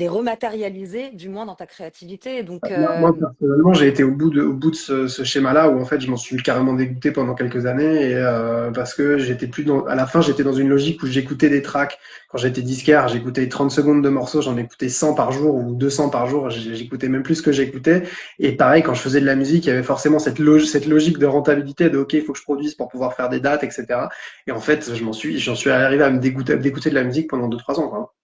rematérialiser, du moins dans ta créativité. Donc, Moi, personnellement, j'ai été au bout de ce schéma-là où en fait, je m'en suis carrément dégoûté pendant quelques années et parce que j'étais plus dans, à la fin, j'étais dans une logique où j'écoutais des tracks. Quand j'étais disquaire, j'écoutais 30 secondes de morceaux, j'en écoutais 100 par jour ou 200 par jour. J'écoutais même plus ce que j'écoutais. Et pareil, quand je faisais de la musique, il y avait forcément cette logique de rentabilité de OK, il faut que je produise pour pouvoir faire des dates, etc. Et en fait, j'en suis arrivé à me dégoûter, d'écouter de la musique pendant 2, 3 ans, quoi.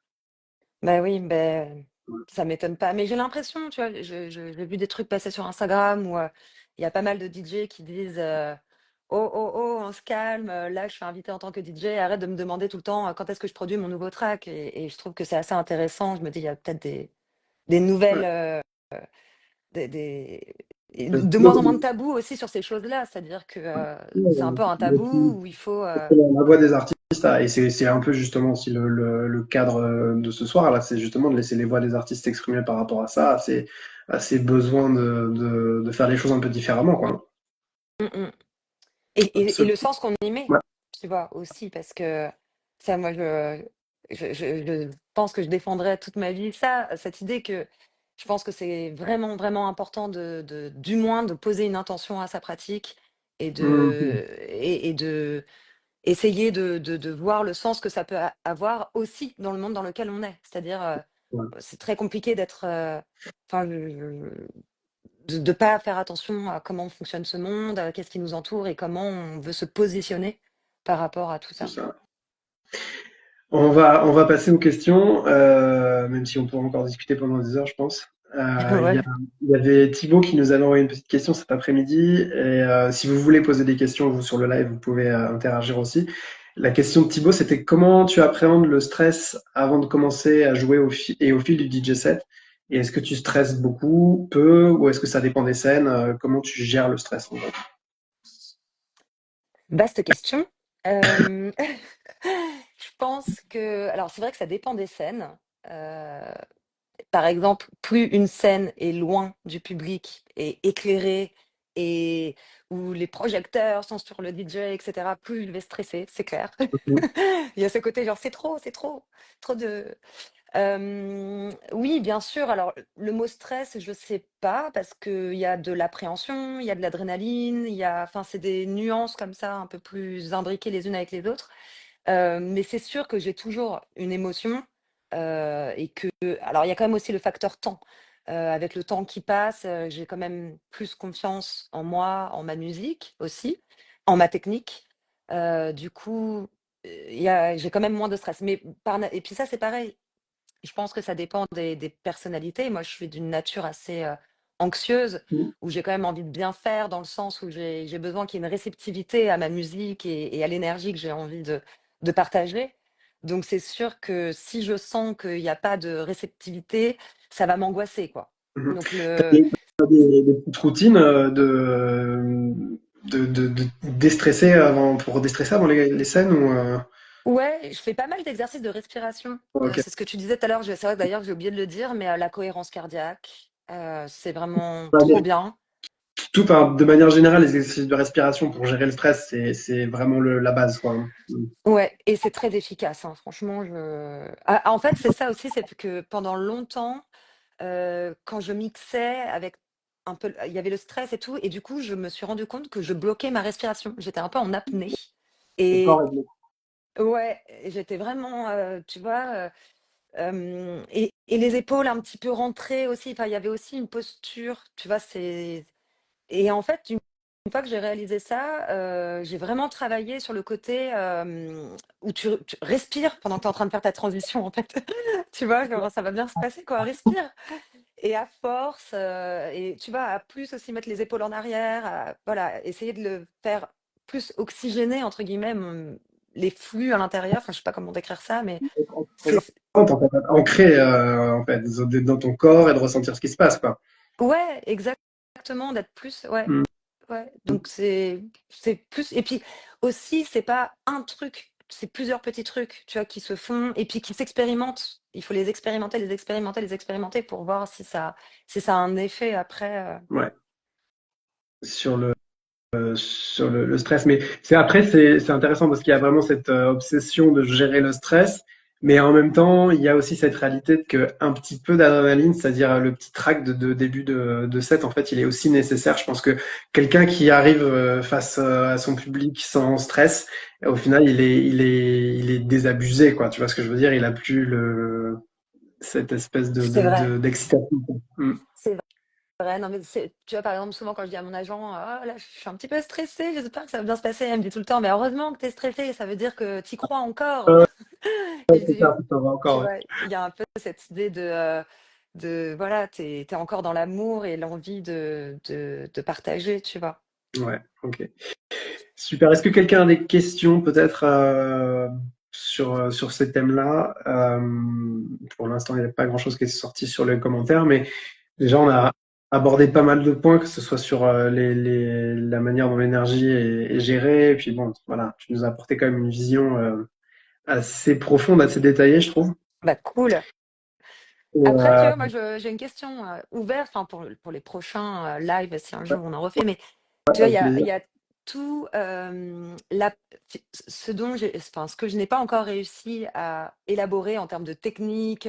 bah oui, ben ça m'étonne pas. Mais j'ai l'impression, tu vois, j'ai vu des trucs passer sur Instagram où il y a pas mal de DJ qui disent oh, oh, oh, on se calme, là je suis invitée en tant que DJ, arrête de me demander tout le temps quand est-ce que je produis mon nouveau track. Et je trouve que c'est assez intéressant. Je me dis, il y a peut-être des nouvelles, Ouais. des Mais de moins en moins de tabous aussi sur ces choses-là. C'est-à-dire que c'est un peu un tabou où il faut. La voix des artistes, et c'est un peu justement aussi le cadre de ce soir, là, c'est justement de laisser les voix des artistes s'exprimer par rapport à ça, à ces besoins de faire les choses un peu différemment, quoi. Mm, mm. Et le Absolument. sens qu'on y met, Ouais. tu vois, aussi, parce que ça, moi, je pense que je défendrai toute ma vie ça, cette idée que je pense que c'est vraiment, vraiment important du moins de poser une intention à sa pratique et Mhm. de essayer de voir le sens que ça peut avoir aussi dans le monde dans lequel on est. C'est-à-dire, Ouais. c'est très compliqué d'être, enfin, de ne pas faire attention à comment fonctionne ce monde, qu'est-ce qui nous entoure et comment on veut se positionner par rapport à tout Tout ça. ça. On va passer aux questions, même si on pourra encore discuter pendant des heures, je pense. Ouais. Il y avait Thibaut qui nous avait envoyé une petite question cet après-midi. Et si vous voulez poser des questions, vous, sur le live, vous pouvez interagir aussi. La question de Thibaut, c'était comment tu appréhendes le stress avant de commencer à jouer et au fil du DJ set? Et est-ce que tu stresses beaucoup, peu, ou est-ce que ça dépend des scènes? Comment tu gères le stress, en fait? Vaste question. Euh, je pense que, alors c'est vrai que ça dépend des scènes. Euh, Par exemple, plus une scène est loin du public et éclairée et où les projecteurs sont sur le DJ, etc., plus je vais stresser, c'est clair. Il y a ce côté genre trop de. Oui, bien sûr. Alors, le mot stress, je sais pas parce qu'il y a de l'appréhension, il y a de l'adrénaline, il y a, enfin, c'est des nuances comme ça, un peu plus imbriquées les unes avec les autres. Mais c'est sûr que j'ai toujours une émotion, et que alors il y a quand même aussi le facteur temps. Avec le temps qui passe, j'ai quand même plus confiance en moi, en ma musique aussi, en ma technique. Du coup, j'ai quand même moins de stress. Mais et puis ça, c'est pareil. Je pense que ça dépend des personnalités. Moi, je suis d'une nature assez anxieuse, où j'ai quand même envie de bien faire, dans le sens où j'ai besoin qu'il y ait une réceptivité à ma musique et à l'énergie que j'ai envie de partager. Donc, c'est sûr que si je sens qu'il n'y a pas de réceptivité, ça va m'angoisser, quoi. Mhm. Donc, T'as des petites routines de déstresser avant, pour déstresser avant les scènes ou ouais, je fais pas mal d'exercices de respiration. ok. C'est ce que tu disais tout à l'heure. C'est vrai que d'ailleurs, j'ai oublié de le dire, mais la cohérence cardiaque, c'est vraiment Bah, trop bien. de manière générale, les exercices de respiration pour gérer le stress, c'est vraiment la base, quoi. Ouais, et c'est très efficace, hein, franchement, en fait, c'est ça aussi, c'est que pendant longtemps, quand je mixais avec un peu il y avait le stress et tout et du coup, je me suis rendu compte que je bloquais ma respiration. J'étais un peu en apnée Le corps et est bloqué. ouais, et j'étais vraiment, tu vois, et les épaules un petit peu rentrées aussi. Enfin, il y avait aussi une posture, tu vois? Et en fait, une fois que j'ai réalisé ça, j'ai vraiment travaillé sur le côté, où tu respires pendant que tu es en train de faire ta transition, en fait. Tu vois? Genre, ça va bien se passer, quoi, respire et à force, et tu vois, à plus aussi mettre les épaules en arrière, à voilà, essayer de le faire plus «oxygéner» entre guillemets mon les flux à l'intérieur. Enfin, je sais pas comment décrire ça, mais Présent, c'est en fait, ancré en fait, dans ton corps et de ressentir ce qui se passe, quoi. ouais, exactement, d'être plus, ouais. Mm. Ouais, donc c'est plus et puis aussi, c'est pas un truc, c'est plusieurs petits trucs, tu vois, qui se font et puis qui s'expérimentent. Il faut les expérimenter, les expérimenter, les expérimenter pour voir si ça a un effet après, Ouais. Sur le stress. Mais c'est intéressant parce qu'il y a vraiment cette obsession de gérer le stress, mais en même temps, il y a aussi cette réalité que un petit peu d'adrénaline, c'est-à-dire le petit track de début de set, en fait, il est aussi nécessaire. Je pense que quelqu'un qui arrive face à son public sans stress, au final, il est désabusé, quoi. Tu vois ce que je veux dire? Il a plus cette espèce c'est vrai. d'excitation. Mm. C'est vrai, non mais tu vois, par exemple, souvent quand je dis à mon agent: «Ah là, je suis un petit peu stressée, j'espère que ça va bien se passer». Elle me dit tout le temps: «Mais heureusement que tu es stressée, ça veut dire que tu y crois encore». Euh, Et je c'est dis ça, ça va tu encore. Ouais. vois, il y a un peu cette idée de voilà, tu es encore dans l'amour et l'envie de partager, tu vois? Ouais, ok. Super. Est-ce que quelqu'un a des questions peut-être sur ces thèmes-là? Pour l'instant, il n'y a pas grand-chose qui est sorti sur les commentaires, mais déjà, on a abordé pas mal de points, que ce soit sur la manière dont l'énergie est gérée. Et puis bon, voilà, tu nous as apporté quand même une vision assez profonde, assez détaillée, je trouve. Bah, cool. Et, Après, tu vois, moi, j'ai une question, ouverte, enfin, pour les prochains, lives, si un jour on en refait, mais tu vois, il avec y a plaisir. il y a tout, la ce dont ce que je n'ai pas encore réussi à élaborer en termes de technique,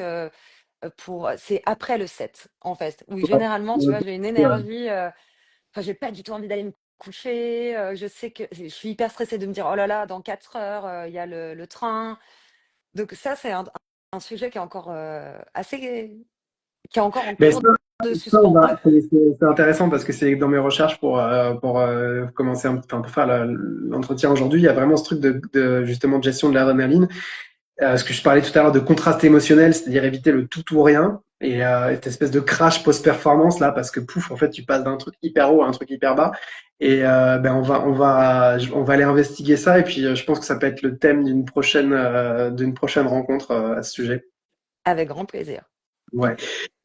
c'est après le set, en fait, où généralement, tu vois, j'ai une énergie, enfin, j'ai pas du tout envie d'aller me coucher, je sais que je suis hyper stressée de me dire: «Oh là là, dans 4 heures, il y a le train». Donc ça, c'est un sujet qui est encore, qui est encore en Mais cours de ça, suspens. c'est intéressant parce que c'est dans mes recherches pour commencer enfin, pour faire l'entretien aujourd'hui, il y a vraiment ce truc de justement de gestion de l'adrénaline. Ce que je parlais tout à l'heure de contraste émotionnel, c'est-à-dire éviter le tout ou rien et cette espèce de crash post-performance là parce que pouf, en fait, tu passes d'un truc hyper haut à un truc hyper bas et ben on va aller investiguer ça et puis je pense que ça peut être le thème d'une prochaine rencontre à ce sujet. Avec grand plaisir. Ouais.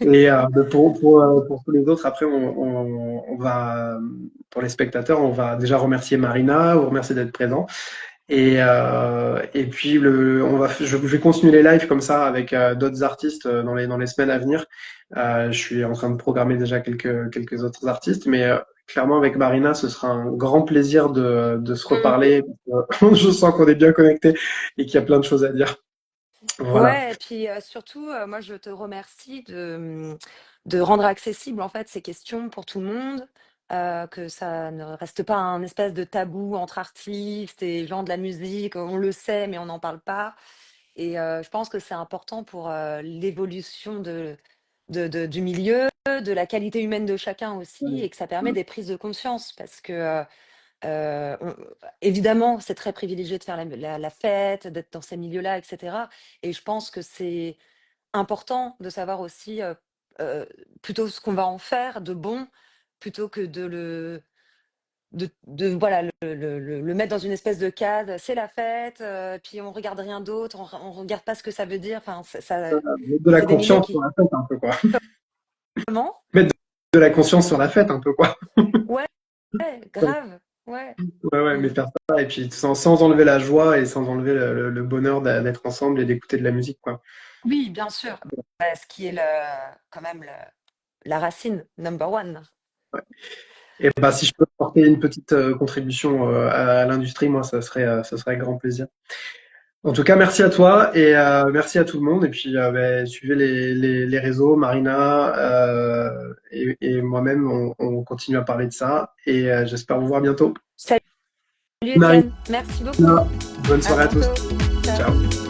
Et pour tous les autres, après, on va, pour les spectateurs, on va déjà remercier Marina, vous remercier d'être présent. Et puis, je vais continuer les lives comme ça avec d'autres artistes dans les semaines à venir. Je suis en train de programmer déjà quelques autres artistes, mais clairement, avec Marina, ce sera un grand plaisir de se Mmh. reparler. Je sens qu'on est bien connectés et qu'il y a plein de choses à dire. Voilà. Ouais et puis, surtout, moi, je te remercie de rendre accessible, en fait, ces questions pour tout le monde, que ça ne reste pas un espèce de tabou entre artistes et gens de la musique. On le sait, mais on n'en parle pas et je pense que c'est important pour, l'évolution du milieu, de la qualité humaine de chacun aussi et que ça permet des prises de conscience parce que, on évidemment, c'est très privilégié de faire la fête, d'être dans ces milieux-là et cetera et je pense que c'est important de savoir aussi, heu, plutôt ce qu'on va en faire de bon, plutôt que de voilà, le mettre dans une espèce de case. C'est la fête, puis on regarde rien d'autre, on regarde pas ce que ça veut dire. Enfin, Mettre de la c'est des milieux conscience sur qui la fête un peu, quoi. comment? Mettre de la conscience sur la fête un peu, quoi. Ouais, grave, ouais. Ouais, ouais, mais Mmh. faire ça, et puis sans enlever la joie et sans enlever le bonheur d'être ensemble et d'écouter de la musique, quoi. Oui, bien sûr. Bah, ce qui est quand même la racine number one. Et bah, si je peux apporter une petite contribution à l'industrie, moi, ça serait avec grand plaisir. En tout cas, merci à toi et merci à tout le monde. Et puis, bah, suivez les réseaux, Marina et moi-même, on continue à parler de ça. Et j'espère vous voir bientôt. Salut Marina, Étienne, merci beaucoup. bonne À soirée à tous. bientôt. Ciao. Ciao.